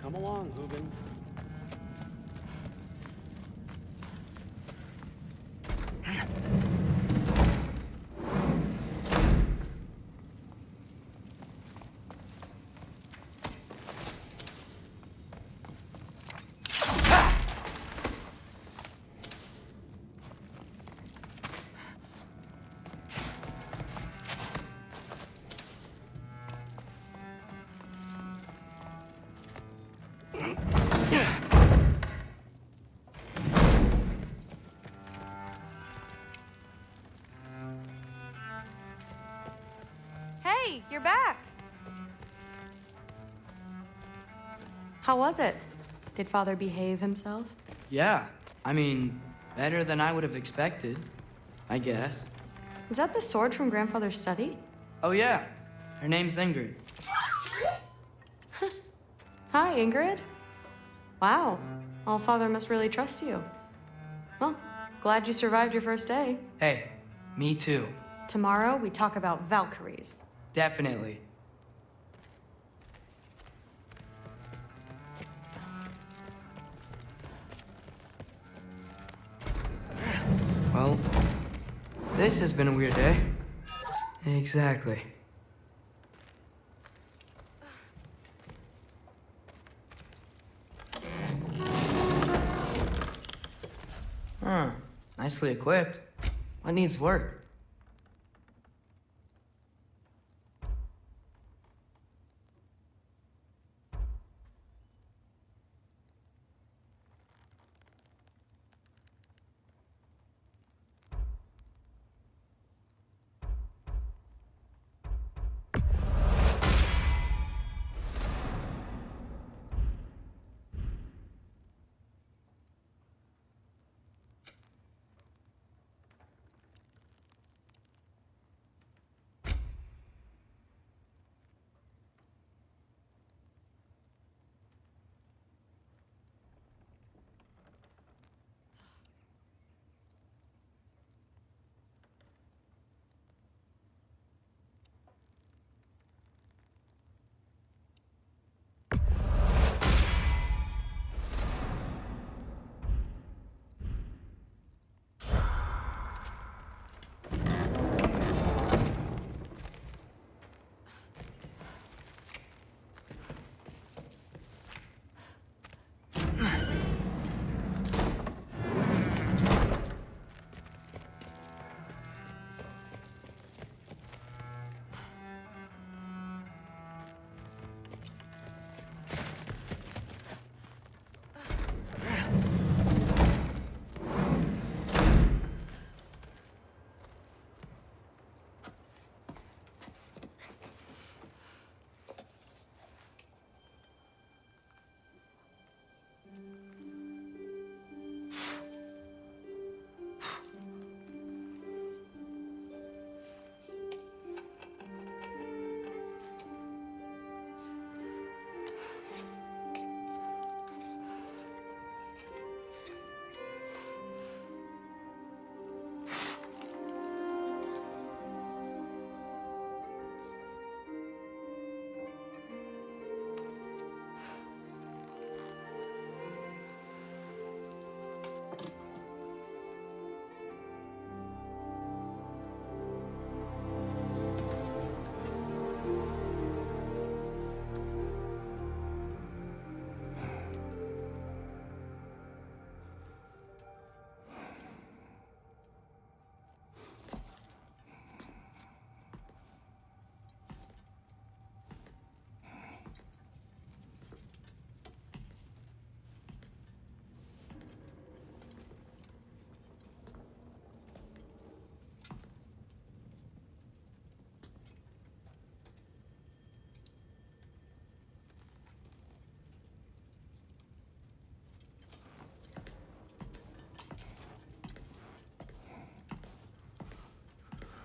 Come along, Hugin. Hey, you're back. How was it? Did Father behave himself? Yeah, I mean, better than I would have expected, I guess. Is that the sword from Grandfather's study? Oh yeah, her name's Ingrid. Hi, Ingrid. Wow, Allfather must really trust you. Well, glad you survived your first day. Hey, me too. Tomorrow, we talk about Valkyries. Definitely. Well, this has been a weird day. Exactly. Huh. Nicely equipped. What needs work?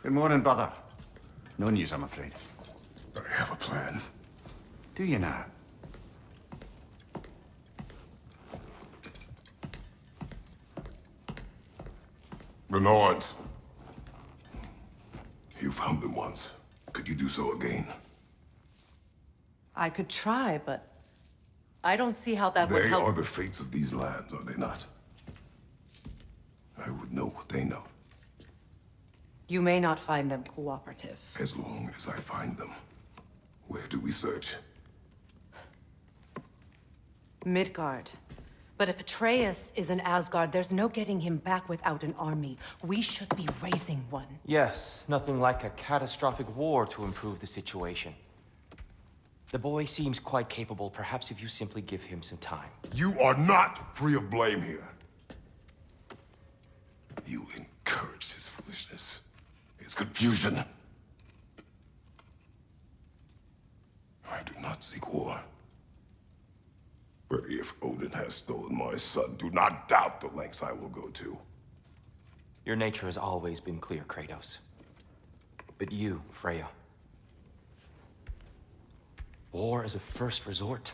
Good morning, brother. No news, I'm afraid. I have a plan. Do you now? The Norns. You found them once. Could you do so again? I could try, but I don't see how that would They help. are the fates of these lands, are they not? I would know what they know, You may not find them cooperative. as long as I find them. Where do we search? Midgard. But if Atreus is in Asgard, there's no getting him back without an army. We should be raising one. Yes, nothing like a catastrophic war to improve the situation. The boy seems quite capable. Perhaps if you simply give him some time. You are not free of blame here. You encouraged his foolishness, his confusion. I do not seek war. But if Odin has stolen my son, do not doubt the lengths I will go to. Your nature has always been clear, Kratos. But you, Freya. War is a first resort.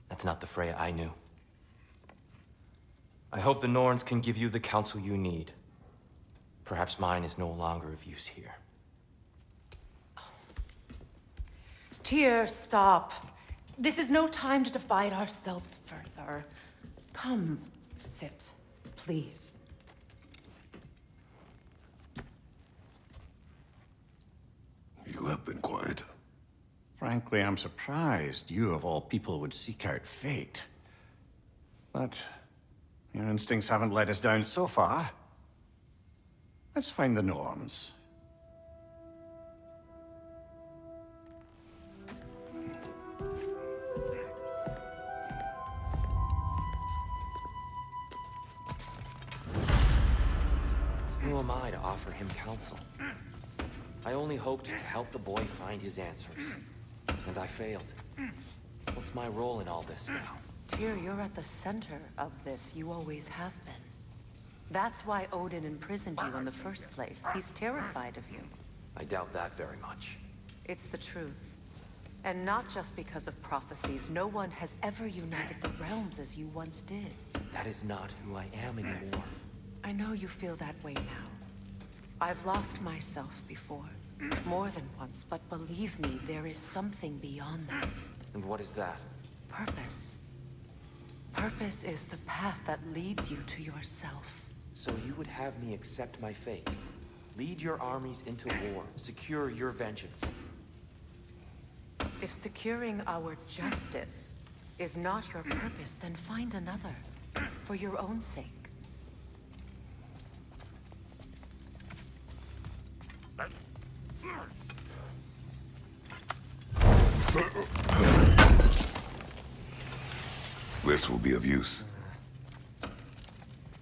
That's not the Freya I knew. I hope the Norns can give you the counsel you need. Perhaps mine is no longer of use here. Tyr, stop. This is no time to divide ourselves further. Come, sit, please. You have been quiet. Frankly, I'm surprised you of all people would seek out fate. But your instincts haven't let us down so far. Let's find the Norns. Who am I to offer him counsel? I only hoped to help the boy find his answers. And I failed. What's my role in all this now? Tyr, you're at the center of this. You always have been. That's why Odin imprisoned you in the first place. He's terrified of you. I doubt that very much. It's the truth. And not just because of prophecies. No one has ever united the realms as you once did. That is not who I am anymore. I know you feel that way now. I've lost myself before. More than once, but believe me, there is something beyond that. And what is that? Purpose. Purpose is the path that leads you to yourself. So you would have me accept my fate? Lead your armies into war, secure your vengeance. If securing our justice is not your purpose, then find another. For your own sake. This will be of use.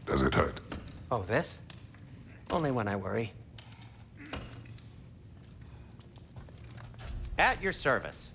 Does it hurt? Oh, this? Only when I worry. At your service.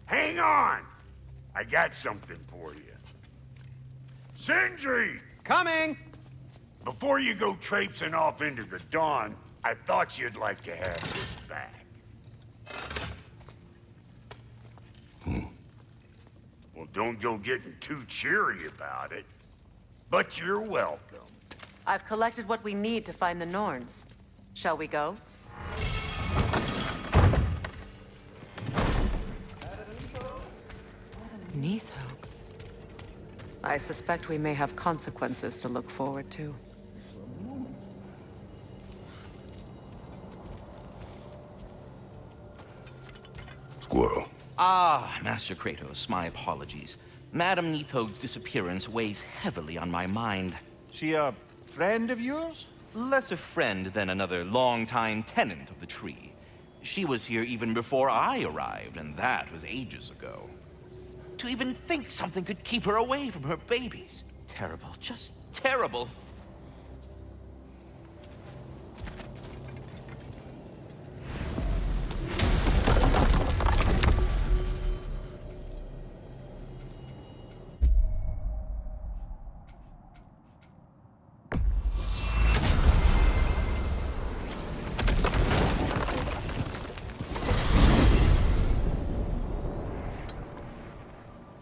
Hang on! I got something for you. Sindri! Coming! Before you go traipsing off into the dawn, I thought you'd like to have this back. Well, don't go getting too cheery about it. But you're welcome. I've collected what we need to find the Norns. Shall we go? Neathog. I suspect we may have consequences to look forward to. Squirrel. Ah, Master Kratos, my apologies. Madame Neathog's disappearance weighs heavily on my mind. She a friend of yours? Less a friend than another longtime tenant of the tree. She was here even before I arrived, and that was ages ago. To even think something could keep her away from her babies. Terrible, just terrible.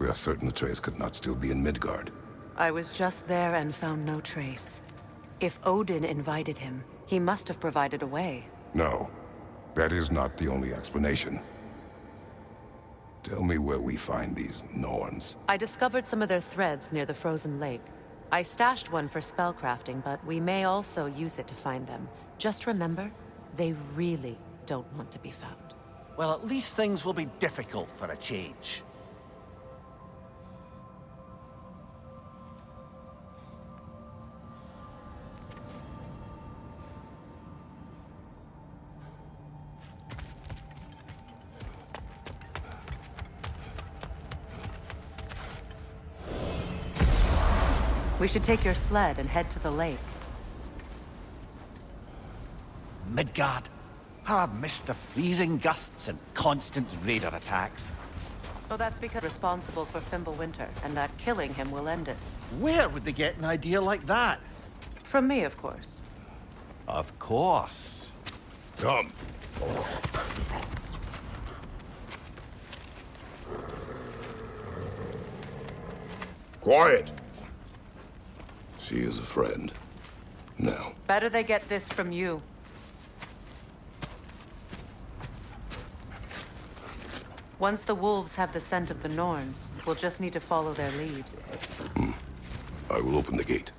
We are certain Atreus could not still be in Midgard. I was just there and found no trace. If Odin invited him, he must have provided a way. No, that is not the only explanation. Tell me where we find these Norns. I discovered some of their threads near the frozen lake. I stashed one for spellcrafting, but we may also use it to find them. Just remember, they really don't want to be found. Well, at least things will be difficult for a change. We should take your sled and head to the lake. Midgard. How I've missed the freezing gusts and constant raider attacks. Oh, that's because responsible for Fimbulwinter, and that killing him will end it. Where would they get an idea like that? From me, of course. Of course. Come. Quiet! She is a friend. Now. Better they get this from you. Once the wolves have the scent of the Norns, we'll just need to follow their lead. I will open the gate.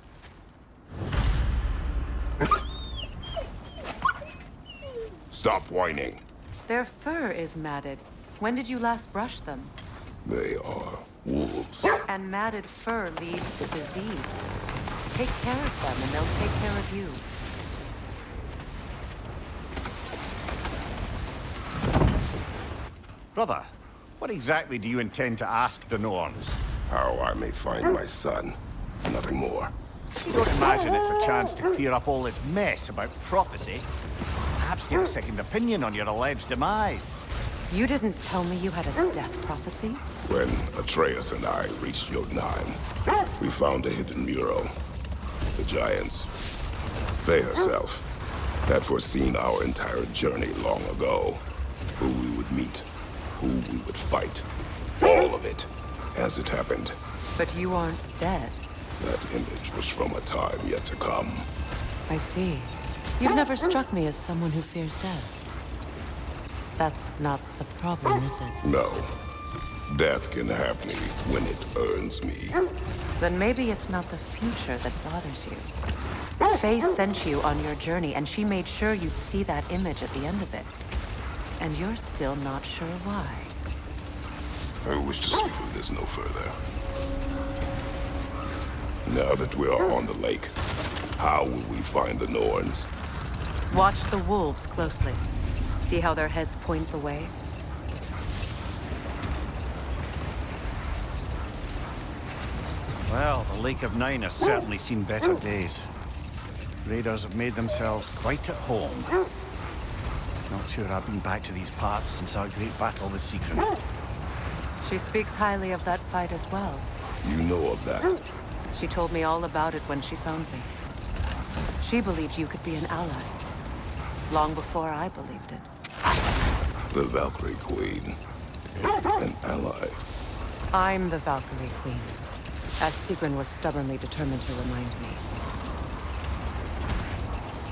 Stop whining. Their fur is matted. When did you last brush them? They are wolves. And matted fur leads to disease. Take care of them and they'll take care of you. Brother, what exactly do you intend to ask the Norns? How I may find my son. Nothing more. You don't imagine it's a chance to clear up all this mess about prophecy? Perhaps get a second opinion on your alleged demise. You didn't tell me you had a death prophecy? When Atreus and I reached Jotunheim, we found a hidden mural. The Giants, Faye herself, had foreseen our entire journey long ago. Who we would meet, who we would fight. All of it, as it happened. But you aren't dead. That image was from a time yet to come. I see. You've never struck me as someone who fears death. That's not the problem, is it? No. Death can have me when it earns me. Then maybe it's not the future that bothers you. Faye sent you on your journey, and she made sure you'd see that image at the end of it. And you're still not sure why. I wish to speak of this no further. Now that we are on the lake, how will we find the Norns? Watch the wolves closely. See how their heads point the way? Well, the Lake of Nine has certainly seen better days. Raiders have made themselves quite at home. Not sure I've been back to these parts since our great battle with Sigrun. She speaks highly of that fight as well. You know of that? She told me all about it when she found me. She believed you could be an ally. Long before I believed it. The Valkyrie Queen. An ally. I'm the Valkyrie Queen, as Sigrun was stubbornly determined to remind me.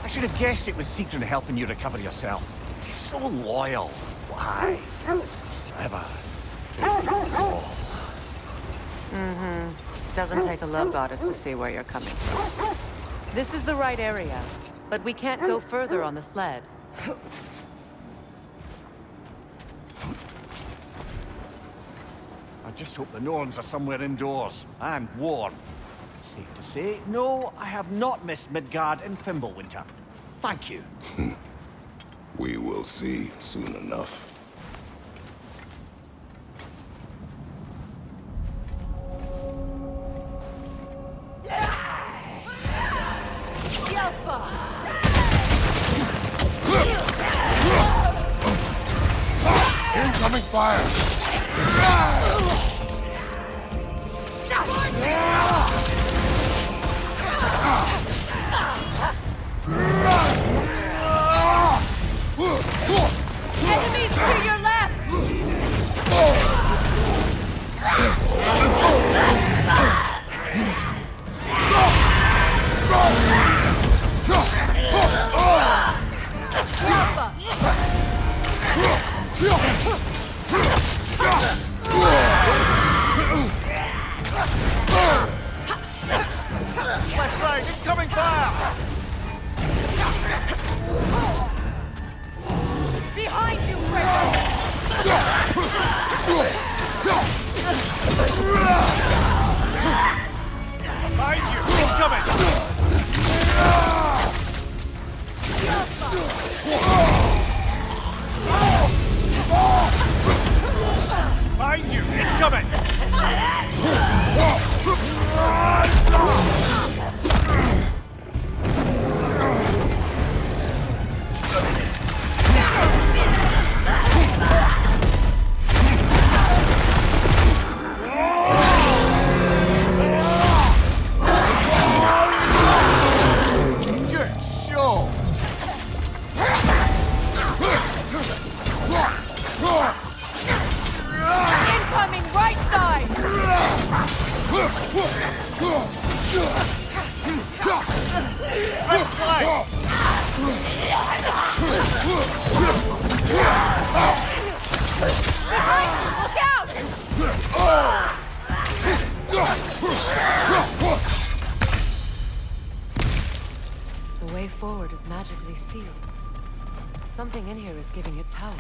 I should have guessed it was Sigrun helping you recover yourself. He's so loyal. Why? Ever. Doesn't take a love goddess to see where you're coming from. This is the right area, but we can't go further on the sled. I just hope the Norns are somewhere indoors and warm. Safe to say, no, I have not missed Midgard in Fimbulwinter. Thank you. We will see soon enough. Incoming fire! Enemies to your left! Left side, incoming fire! Behind you, Kratos! Behind you, incoming! Behind you, incoming! Good show! Incoming right side! Left side! Look out! The way forward is magically sealed. Something in here is giving it power.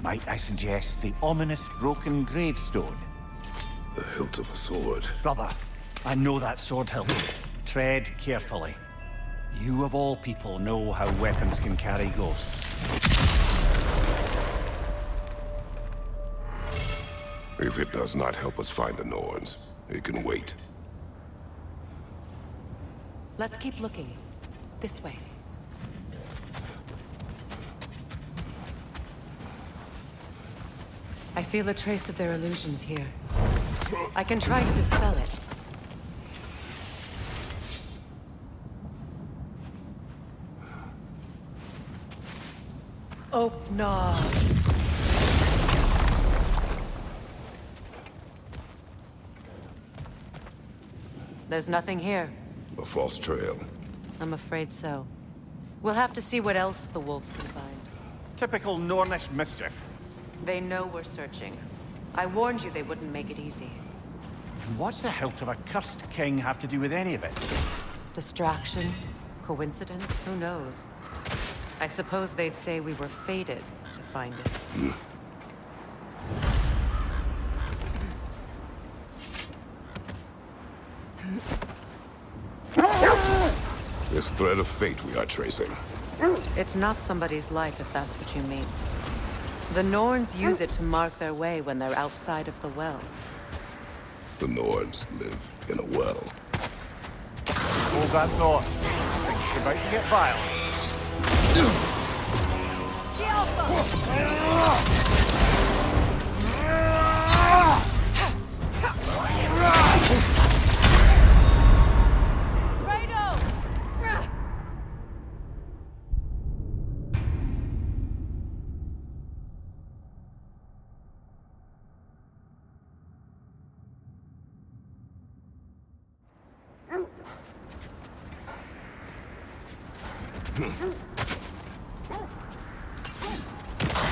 Might I suggest the ominous broken gravestone? The hilt of a sword. Brother, I know that sword hilt. Tread carefully. You of all people know how weapons can carry ghosts. If it does not help us find the Norns, it can wait. Let's keep looking. This way. I feel a trace of their illusions here. I can try to dispel it. Oaknar. There's nothing here. A false trail. I'm afraid so. We'll have to see what else the wolves can find. Typical Nornish mischief. They know we're searching. I warned you they wouldn't make it easy. What's the hilt of a cursed king have to do with any of it? Distraction? Coincidence? Who knows? I suppose they'd say we were fated to find it. This thread of fate we are tracing. It's not somebody's life, if that's what you mean. The Norns use it to mark their way when they're outside of the well. The Norns live in a well. Hold that thought. It's about to get violent.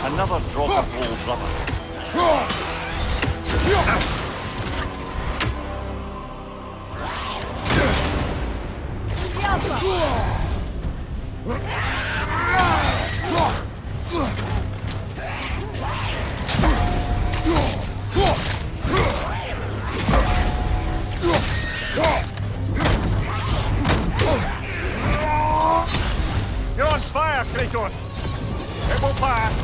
Another drop of old rubber. You're on fire, Kratos! It will pass!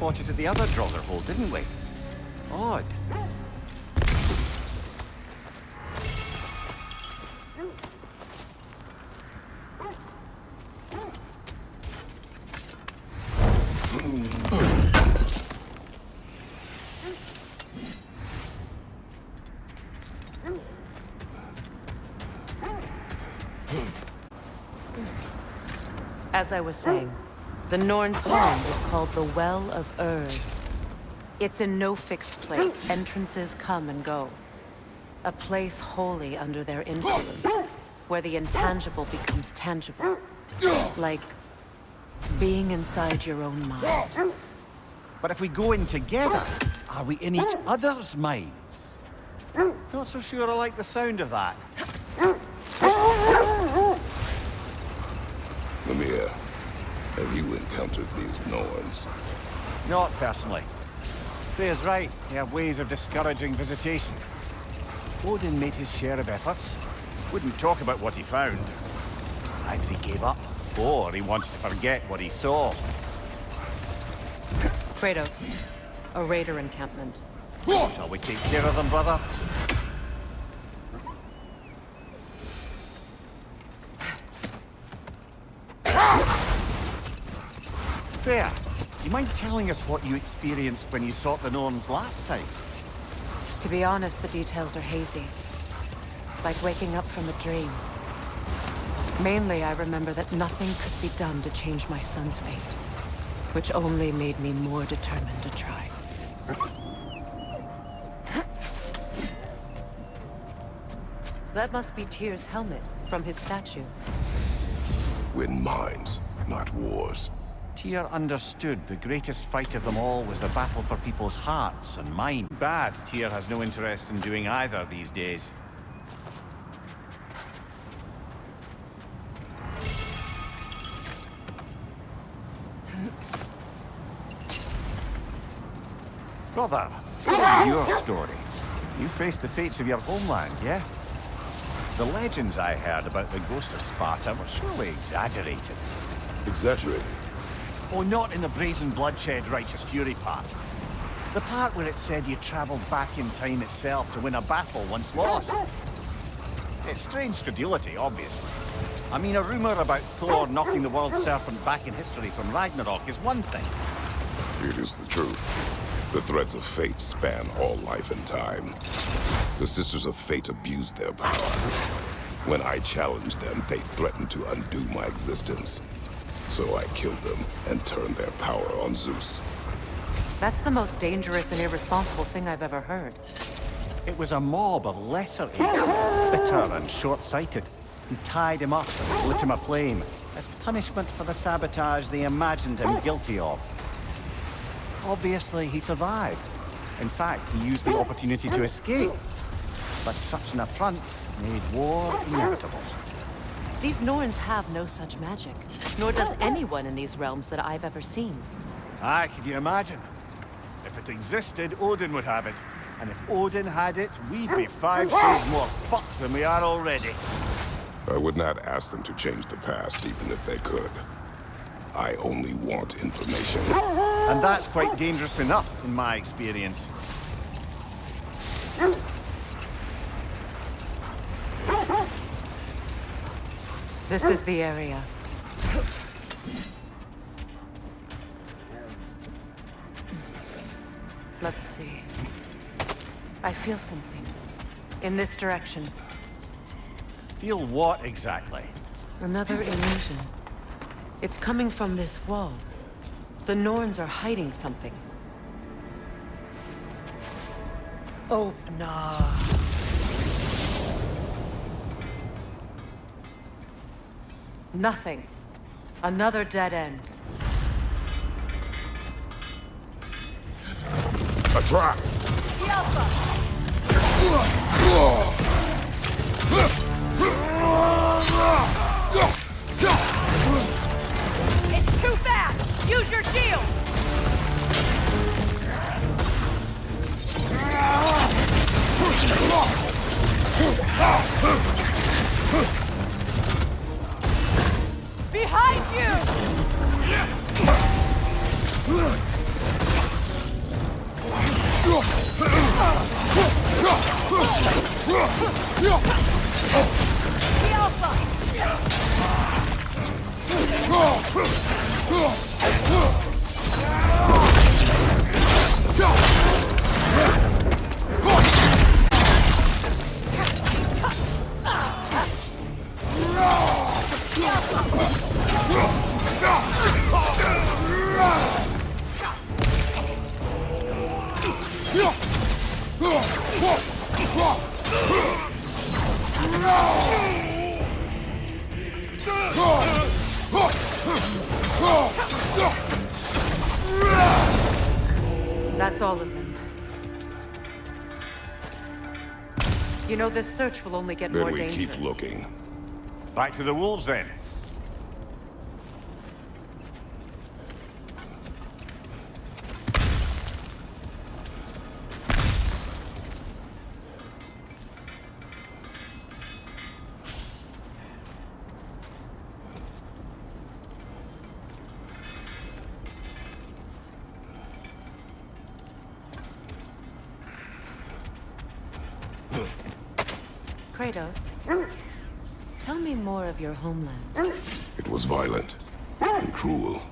Fought it at the other Draugr hold, didn't we? Odd. As I was saying, the Norn's home is called the Well of Urd. It's in no fixed place. Entrances come and go. A place wholly under their influence, where the intangible becomes tangible. Like being inside your own mind. But if we go in together, are we in each other's minds? Not so sure I like the sound of that. Mimir, have you encountered these Norns? Not personally. Freya's right. They have ways of discouraging visitation. Odin made his share of efforts. Wouldn't talk about what he found. Either he gave up, or he wanted to forget what he saw. Kratos, a raider encampment. Shall we take care of them, brother? Freya, you mind telling us what you experienced when you sought the Norns last time? To be honest, the details are hazy. Like waking up from a dream. Mainly, I remember that nothing could be done to change my son's fate, which only made me more determined to try. That must be Tyr's helmet from his statue. Win minds, not wars. Tyr understood the greatest fight of them all was the battle for people's hearts and minds. Bad Tyr has no interest in doing either these days. Brother, your story. You faced the fates of your homeland, yeah? The legends I heard about the ghost of Sparta were surely exaggerated. Exaggerated? Oh, not in the brazen bloodshed righteous fury part. The part where it said you traveled back in time itself to win a battle once lost. It's strange credulity, obviously. I mean, a rumor about Thor knocking the world serpent back in history from Ragnarok is one thing. It is the truth. The threads of fate span all life and time. The Sisters of Fate abused their power. When I challenged them, they threatened to undo my existence. So I killed them and turned their power on Zeus. That's the most dangerous and irresponsible thing I've ever heard. It was a mob of lesser apes, bitter and short-sighted, who tied him up and lit him aflame as punishment for the sabotage they imagined him guilty of. Obviously, he survived. In fact, he used the opportunity to escape. But such an affront made war inevitable. These Norns have no such magic, nor does anyone in these realms that I've ever seen. Aye, can you imagine? If it existed, Odin would have it. And if Odin had it, we'd be 5 shades more fucked than we are already. I would not ask them to change the past, even if they could. I only want information. And that's quite dangerous enough, in my experience. This is the area. Let's see. I feel something. In this direction. Feel what exactly? Another illusion. It's coming from this wall. The Norns are hiding something. Opener. Nothing. Another dead end. A trap! The Alpha! It's too fast! Use your shield! Behind you! The Alpha! That's all of them. You know, this search will only get Then more we dangerous. keep looking. Back to the wolves, then. Kratos, tell me more of your homeland. It was violent and cruel.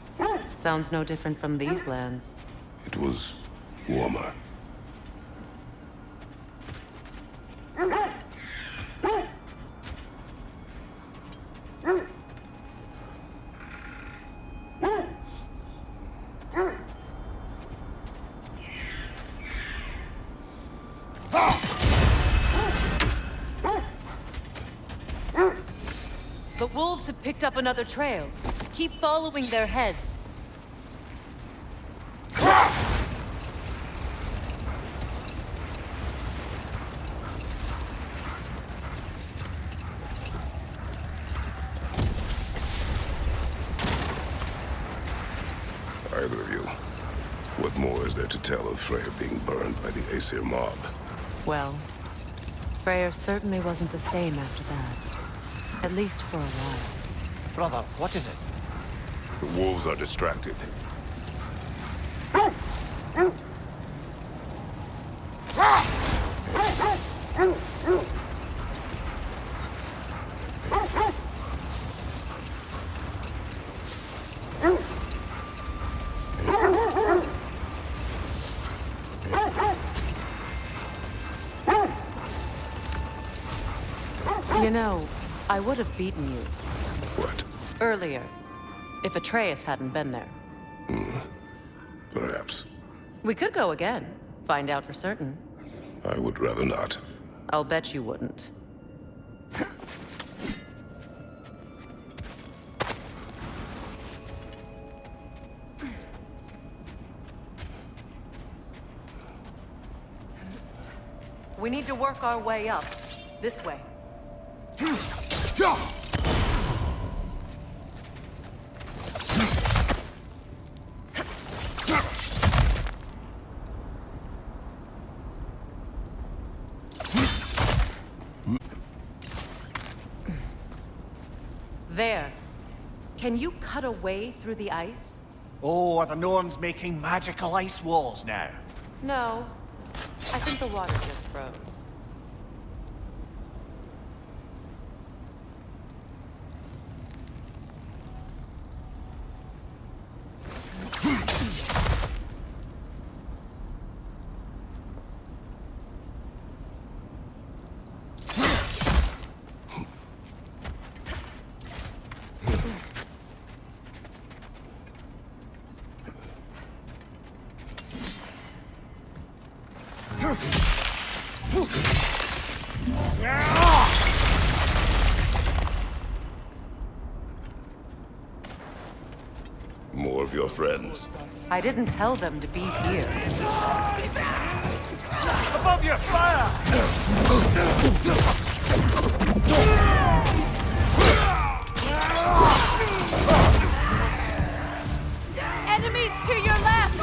Sounds no different from these lands. It was warmer. The wolves have picked up another trail. Keep following their heads. Either of you, what more is there to tell of Freya being burned by the Aesir mob? Well, Freyr certainly wasn't the same after that. At least for a while. Brother, what is it? The wolves are distracted. You know, I would have beaten you. What? Earlier, if Atreus hadn't been there. Perhaps. We could go again. Find out for certain. I would rather not. I'll bet you wouldn't. We need to work our way up. This way. There. Can you cut a way through the ice? Oh, are the Norns making magical ice walls now? No. I think the water just froze. More of your friends. I didn't tell them to be here. Above you, fire! Enemies to your left!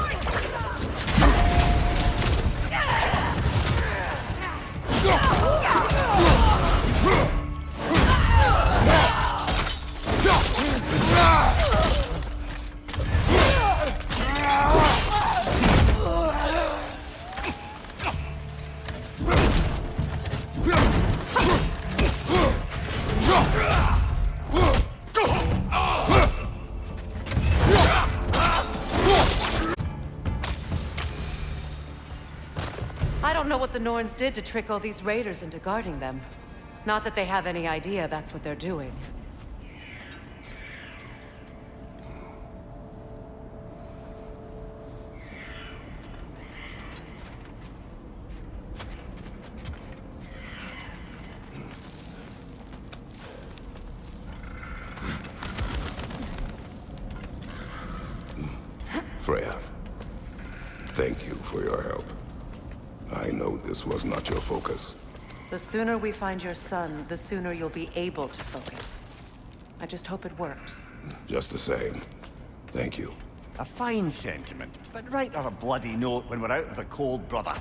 I don't know what the Norns did to trick all these raiders into guarding them. Not that they have any idea that's what they're doing. Freya, thank you for your help. I know this was not your focus. The sooner we find your son, the sooner you'll be able to focus. I just hope it works. Just the same, thank you. A fine sentiment, but write her a bloody note when we're out of the cold, brother.